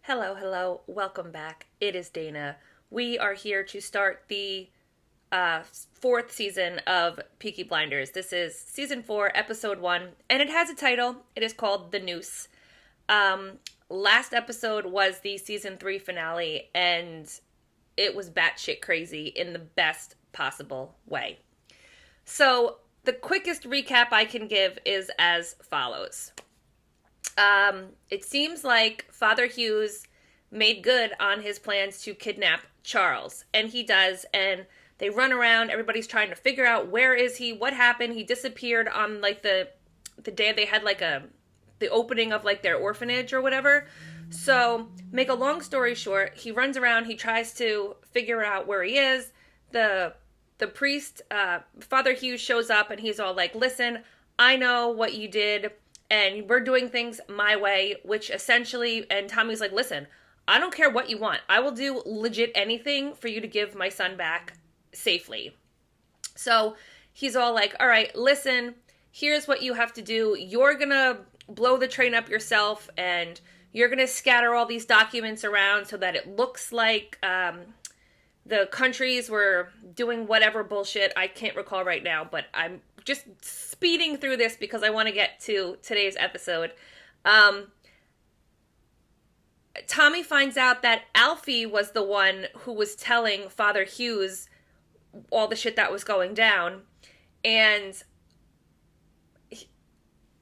Hello, hello, welcome back. It is Dana. We are here to start the fourth season of Peaky Blinders. This is season 4, episode 1, and it has a title. It is called The Noose. Last episode was the season 3 finale, and it was batshit crazy in the best possible way. So, the quickest recap I can give is as follows. It seems like Father Hughes made good on his plans to kidnap Charles, and he does, and they run around, everybody's trying to figure out where is he, what happened. He disappeared on like the day they had like the opening of like their orphanage or whatever. So, make a long story short, he runs around, he tries to figure out where he is. The priest, Father Hughes, shows up and he's all like, listen, I know what you did, and we're doing things my way, which essentially, and Tommy's like, listen, I don't care what you want. I will do legit anything for you to give my son back safely. So he's all like, all right, listen, here's what you have to do. You're going to blow the train up yourself, and you're going to scatter all these documents around so that it looks like the countries were doing whatever bullshit. I can't recall right now, but I'm just speeding through this because I want to get to today's episode. Tommy finds out that Alfie was the one who was telling Father Hughes all the shit that was going down. And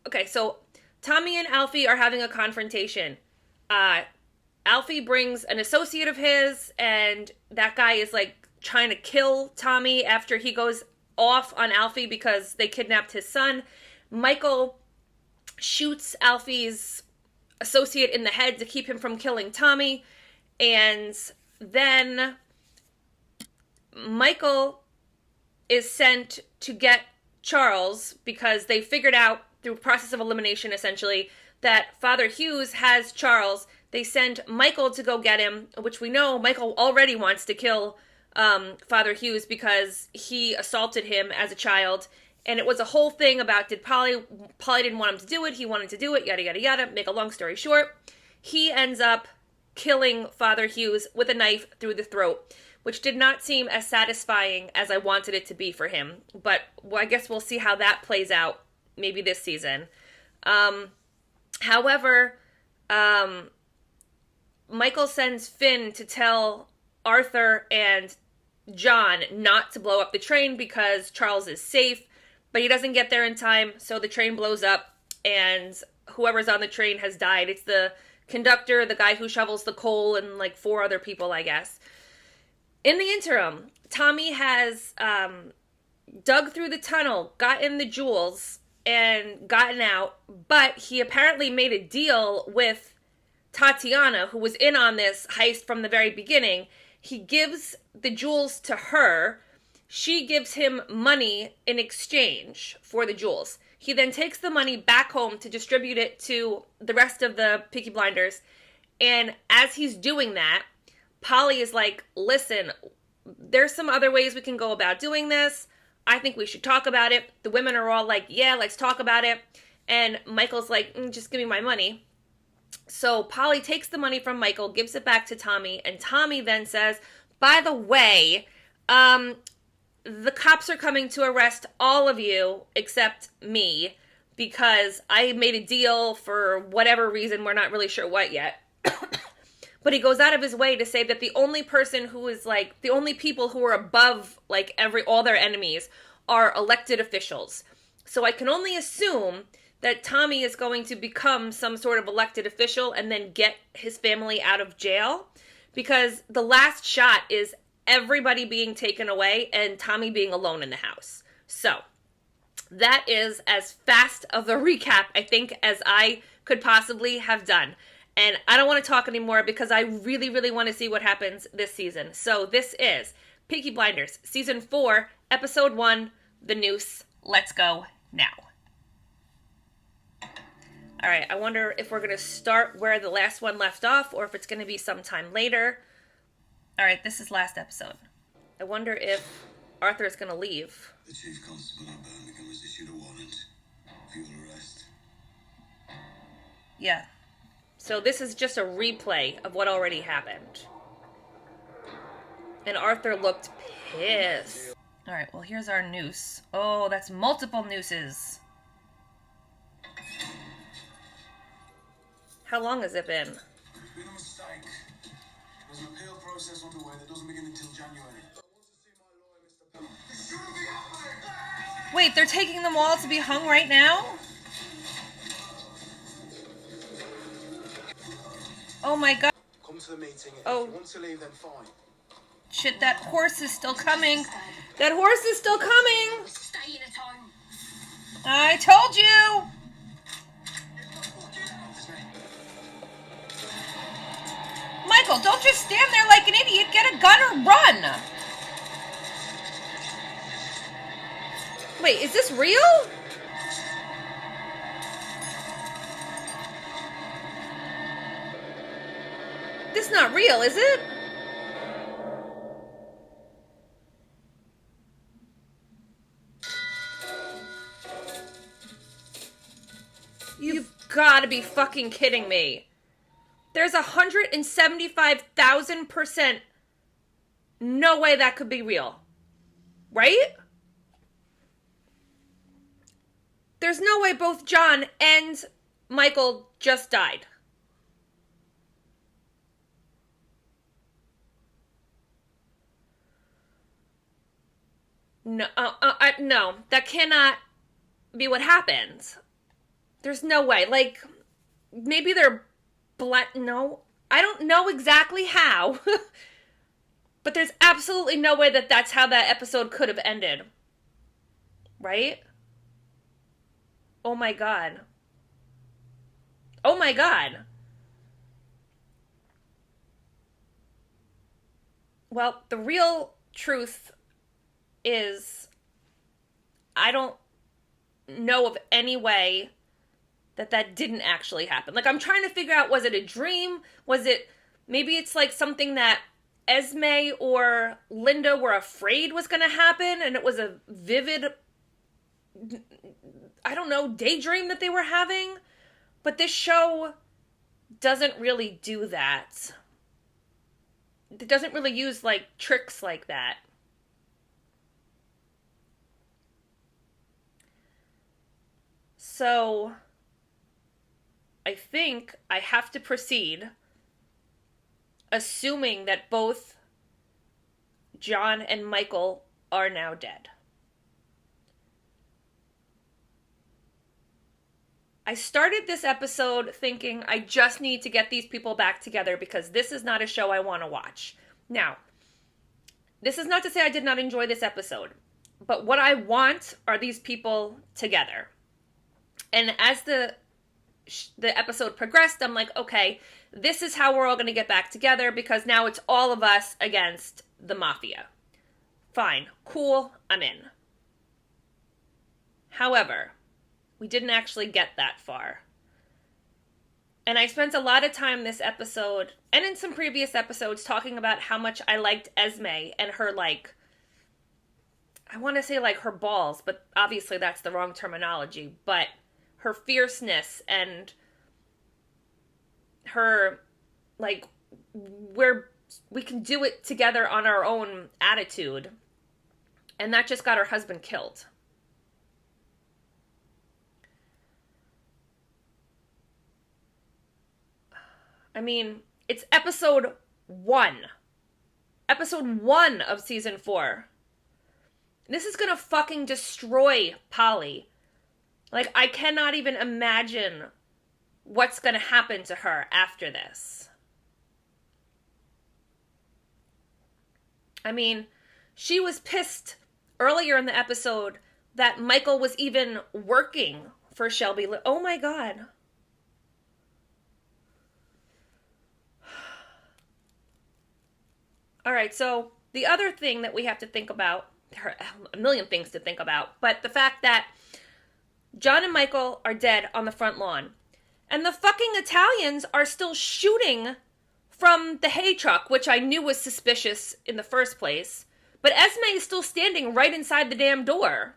okay, so Tommy and Alfie are having a confrontation. Alfie brings an associate of his, and that guy is like trying to kill Tommy after he goes off on Alfie because they kidnapped his son. Michael shoots Alfie's associate in the head to keep him from killing Tommy, and then Michael is sent to get Charles because they figured out through a process of elimination essentially that Father Hughes has Charles. They send Michael to go get him, which we know Michael already wants to kill Father Hughes because he assaulted him as a child. And it was a whole thing about Polly didn't want him to do it. He wanted to do it, yada, yada, yada. Make a long story short, he ends up killing Father Hughes with a knife through the throat, which did not seem as satisfying as I wanted it to be for him. But I guess we'll see how that plays out maybe this season. However, Michael sends Finn to tell Arthur and John not to blow up the train because Charles is safe, but he doesn't get there in time, so the train blows up, and whoever's on the train has died. It's the conductor, the guy who shovels the coal, and like 4 other people, I guess. In the interim, Tommy has dug through the tunnel, gotten the jewels, and gotten out, but he apparently made a deal with Tatiana, who was in on this heist from the very beginning. He gives the jewels to her. She gives him money in exchange for the jewels. He then takes the money back home to distribute it to the rest of the Peaky Blinders. And as he's doing that, Polly is like, listen, there's some other ways we can go about doing this. I think we should talk about it. The women are all like, yeah, let's talk about it. And Michael's like, just give me my money. So Polly takes the money from Michael, gives it back to Tommy, and Tommy then says, by the way, the cops are coming to arrest all of you except me because I made a deal for whatever reason. We're not really sure what yet. But he goes out of his way to say that the only person who is like, the only people who are above like all their enemies are elected officials. So I can only assume that Tommy is going to become some sort of elected official and then get his family out of jail, because the last shot is everybody being taken away and Tommy being alone in the house. So that is as fast of a recap, I think, as I could possibly have done. And I don't want to talk anymore because I really, really want to see what happens this season. So this is Peaky Blinders, Season 4, Episode 1, The Noose. Let's go now. All right, I wonder if we're going to start where the last one left off or if it's going to be sometime later. All right, this is last episode. I wonder if Arthur is going to leave. The chief constable of Birmingham has issued a warrant for your arrest. Yeah. So this is just a replay of what already happened. And Arthur looked pissed. Alright, well, here's our noose. Oh, that's multiple nooses. How long has it been? It's been a mistake. There's an appeal process underway that doesn't begin until January. I want to see my lawyer, Mr. Pell. This shouldn't be happening! Wait, they're taking them all to be hung right now? Oh my god. Come to the meeting. Oh. If you want to leave, then fine. Shit, that horse is still coming. That horse is still coming. Stay in at home. I told you. Michael, don't just stand there like an idiot. Get a gun or run. Wait, is this real? This is not real, is it? You've got to be fucking kidding me. There's 175,000% no way that could be real. Right? There's no way both John and Michael just died. No, no, that cannot be what happened. There's no way. Like, maybe they're no, I don't know exactly how. But there's absolutely no way that that's how that episode could have ended. Right? Oh my god. Oh my god. Well, the real truth is I don't know of any way that didn't actually happen. Like, I'm trying to figure out, was it a dream? Was it, maybe it's like something that Esme or Linda were afraid was going to happen, and it was a vivid, I don't know, daydream that they were having? But this show doesn't really do that. It doesn't really use, like, tricks like that. So I think I have to proceed assuming that both John and Michael are now dead. I started this episode thinking I just need to get these people back together because this is not a show I want to watch. Now, this is not to say I did not enjoy this episode, but what I want are these people together. And as the episode progressed, I'm like, okay, this is how we're all going to get back together because now it's all of us against the mafia. Fine, cool, I'm in. However, we didn't actually get that far. And I spent a lot of time this episode, and in some previous episodes, talking about how much I liked Esme and her, like, I want to say, like, her balls, but obviously that's the wrong terminology, but her fierceness and her, like, we can do it together on our own attitude. And that just got her husband killed. I mean, it's episode 1. Episode 1 of season 4. This is gonna fucking destroy Polly. Like, I cannot even imagine what's gonna happen to her after this. I mean, she was pissed earlier in the episode that Michael was even working for Shelby. Oh my god. Alright, so the other thing that we have to think about, there are a million things to think about, but the fact that John and Michael are dead on the front lawn, and the fucking Italians are still shooting from the hay truck, which I knew was suspicious in the first place, but Esme is still standing right inside the damn door.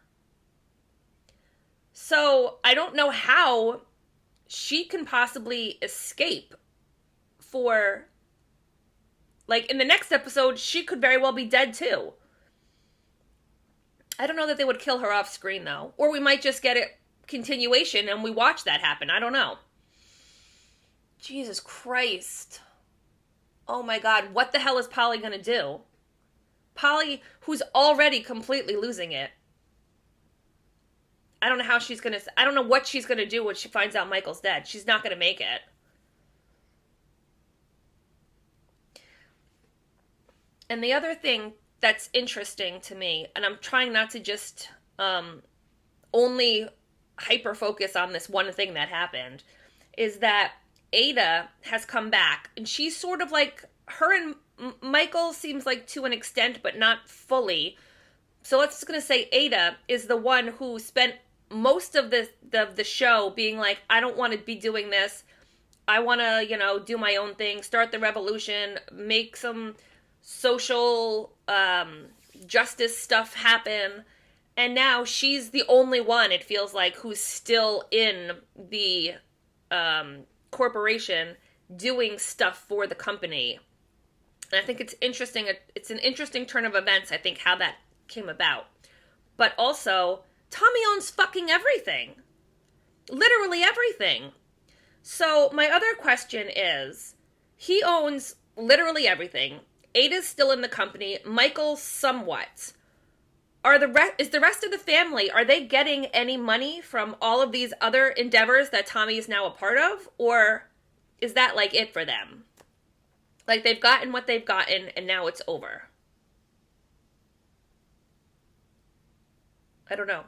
So I don't know how she can possibly escape for, like, in the next episode, she could very well be dead too. I don't know that they would kill her off screen, though. Or we might just get a continuation and we watch that happen. I don't know. Jesus Christ. Oh my God. What the hell is Polly going to do? Polly, who's already completely losing it. I don't know how she's going to... I don't know what she's going to do when she finds out Michael's dead. She's not going to make it. And the other thing that's interesting to me, and I'm trying not to just only hyper-focus on this one thing that happened, is that Ada has come back, and she's sort of like... Her and Michael seems like to an extent, but not fully. So let's just going to say Ada is the one who spent most of the show being like, I don't want to be doing this. I want to, do my own thing, start the revolution, make some social justice stuff happen. And now she's the only one, it feels like, who's still in the corporation doing stuff for the company. And I think it's interesting. It's an interesting turn of events, I think, how that came about. But also, Tommy owns fucking everything. Literally everything. So my other question is, he owns literally everything. Ada's still in the company. Michael somewhat. Is the rest of the family, are they getting any money from all of these other endeavors that Tommy is now a part of? Or is that like it for them? Like they've gotten what they've gotten and now it's over. I don't know.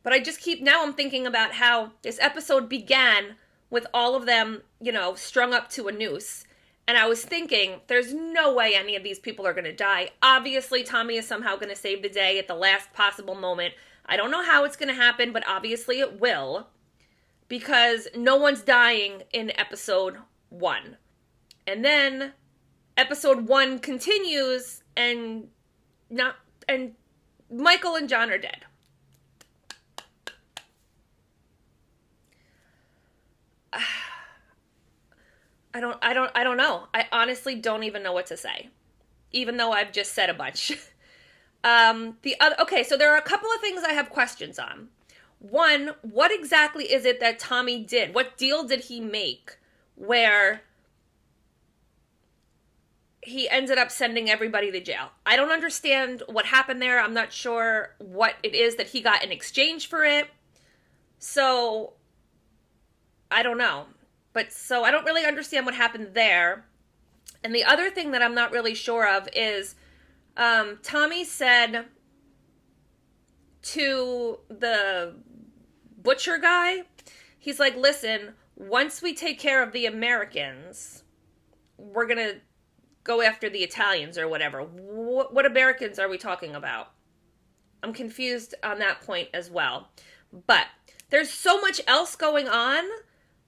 But now I'm thinking about how this episode began with all of them, strung up to a noose. And I was thinking, there's no way any of these people are going to die. Obviously, Tommy is somehow going to save the day at the last possible moment. I don't know how it's going to happen, but obviously it will. Because no one's dying in episode 1. And then episode 1 continues and Michael and John are dead. I don't know. I honestly don't even know what to say. Even though I've just said a bunch. So there are a couple of things I have questions on. One, what exactly is it that Tommy did? What deal did he make where he ended up sending everybody to jail? I don't understand what happened there. I'm not sure what it is that he got in exchange for it. So, I don't know. So I don't really understand what happened there. And the other thing that I'm not really sure of is Tommy said to the butcher guy, he's like, listen, once we take care of the Americans, we're going to go after the Italians or whatever. What Americans are we talking about? I'm confused on that point as well. But there's so much else going on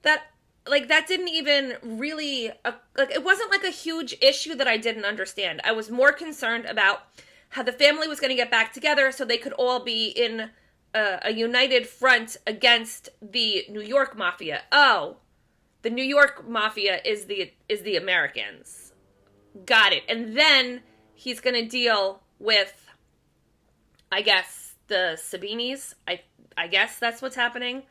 that... that didn't even really... it wasn't like a huge issue that I didn't understand. I was more concerned about how the family was going to get back together so they could all be in a united front against the New York Mafia. Oh, the New York Mafia is the Americans. Got it. And then he's going to deal with, I guess, the Sabinis. I guess that's what's happening.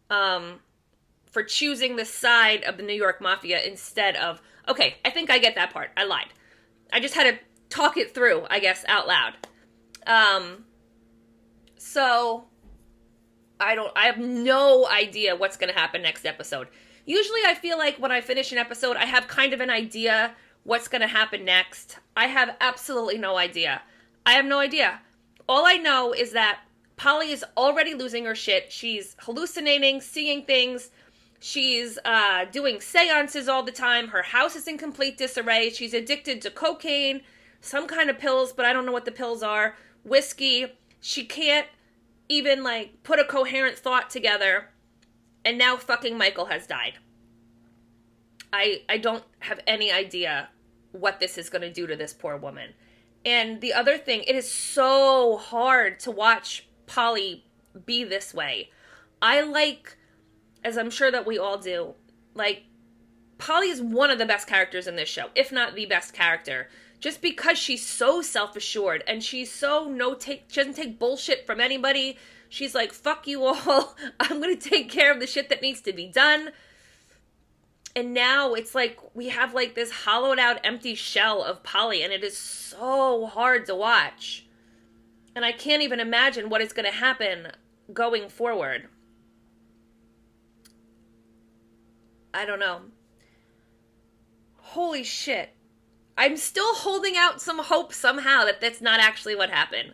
For choosing the side of the New York Mafia instead of... Okay, I think I get that part. I lied. I just had to talk it through, I guess, out loud. So, I have no idea what's going to happen next episode. Usually I feel like when I finish an episode, I have kind of an idea what's going to happen next. I have absolutely no idea. I have no idea. All I know is that Polly is already losing her shit. She's hallucinating, seeing things... She's doing seances all the time. Her house is in complete disarray. She's addicted to cocaine, some kind of pills, but I don't know what the pills are. Whiskey. She can't even, put a coherent thought together. And now fucking Michael has died. I don't have any idea what this is going to do to this poor woman. And the other thing, it is so hard to watch Polly be this way. I like... as I'm sure that we all do, Polly is one of the best characters in this show, if not the best character. Just because she's so self-assured and she's so she doesn't take bullshit from anybody. She's like, fuck you all. I'm going to take care of the shit that needs to be done. And now it's like we have like this hollowed out empty shell of Polly, and it is so hard to watch. And I can't even imagine what is going to happen going forward. I don't know. Holy shit. I'm still holding out some hope somehow that that's not actually what happened.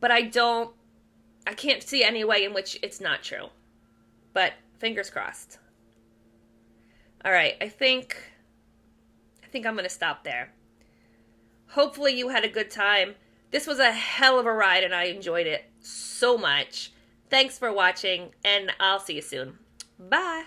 But I can't see any way in which it's not true. But fingers crossed. All right, I think I'm going to stop there. Hopefully you had a good time. This was a hell of a ride and I enjoyed it so much. Thanks for watching, and I'll see you soon. Bye.